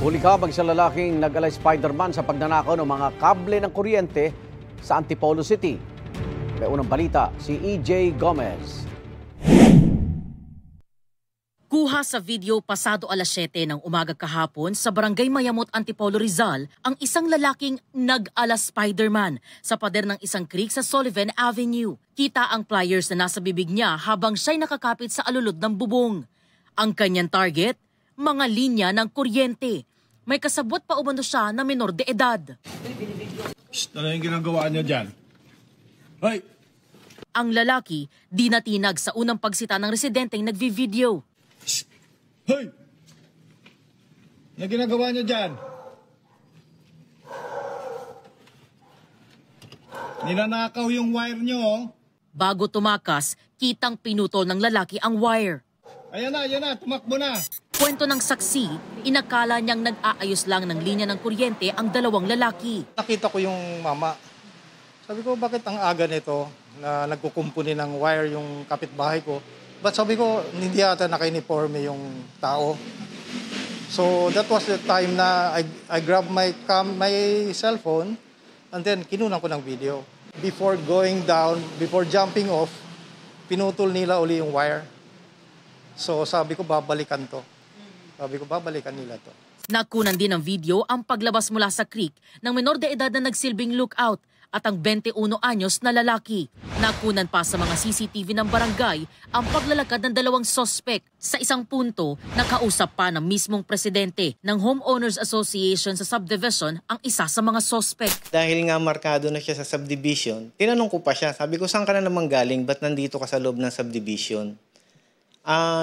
Huli ka isang lalaking nag-alay Spider-Man sa pagnanakaw ng mga kable ng kuryente sa Antipolo City. May unang balita, si EJ Gomez. Kuha sa video pasado alas 7 ng umaga kahapon sa Barangay Mayamot, Antipolo, Rizal, ang isang lalaking nag-ala Spider-Man sa pader ng isang creek sa Sullivan Avenue. Kita ang pliers na nasa bibig niya habang siya'y nakakapit sa alulod ng bubong. Ang kanyang target, mga linya ng kuryente. May kasabwat pa umano siya na menor de edad. Ano yung ginagawa niyo dyan? Hoy! Ang lalaki di natinag sa unang pagsita ng residenteng nagvi-video. Hoy! Ano ginagawa niyo dyan? Ninanakaw yung wire niyo, oh. Bago tumakas, kitang pinutol ng lalaki ang wire. Ayan na, tumakbo na. Kwento ng saksi, inakala niyang nag-aayos lang ng linya ng kuryente ang dalawang lalaki. Nakita ko yung mama. Sabi ko, bakit ang aga nito na nagkukumpuni ng wire yung kapitbahay ko? But sabi ko, hindi yata naka-uniforme yung tao. So that was the time na I grabbed my cellphone and then kinunan ko ng video. Before going down, before jumping off, pinutol nila uli yung wire. So sabi ko, babalikan to. Sabi ko, babalikan nila to. Nakunan din ng video ang paglabas mula sa creek ng menor de edad na nagsilbing lookout at ang 21 anyos na lalaki. Nakunan pa sa mga CCTV ng barangay ang paglalakad ng dalawang sospek. Sa isang punto, nakausap pa ng mismong presidente ng Homeowners Association sa subdivision ang isa sa mga sospek. Dahil nga markado na siya sa subdivision, tinanong ko pa siya, sabi ko, saan ka na naman galing? Ba't nandito ka sa loob ng subdivision?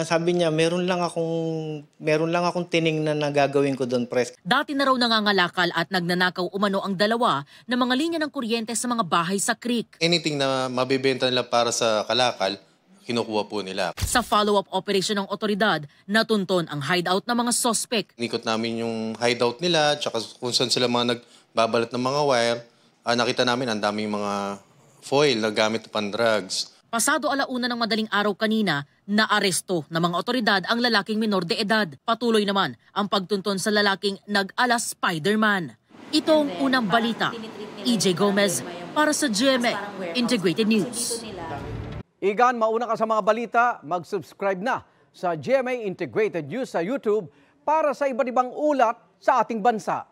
Sabi niya, meron lang akong tiningnan na gagawin ko doon, pres. Dati na raw nangangalakal at nagnanakaw umano ang dalawa ng mga linya ng kuryente sa mga bahay sa creek. Anything na mabibenta nila para sa kalakal, kinukuha po nila. Sa follow-up operation ng otoridad, natunton ang hideout ng mga sospek. Nikot namin yung hideout nila, tsaka kung saan sila mga nagbabalat ng mga wire. Nakita namin ang daming mga foil na gamit pang drugs. Pasado alauna ng madaling araw kanina, naaresto ng mga otoridad ang lalaking menor de edad. Patuloy naman ang pagtunton sa lalaking nag-ala Spider-Man. Ito ang unang balita. EJ Gomez para sa GMA Integrated News. Igan, mauna ka sa mga balita, mag-subscribe na sa GMA Integrated News sa YouTube para sa iba't ibang ulat sa ating bansa.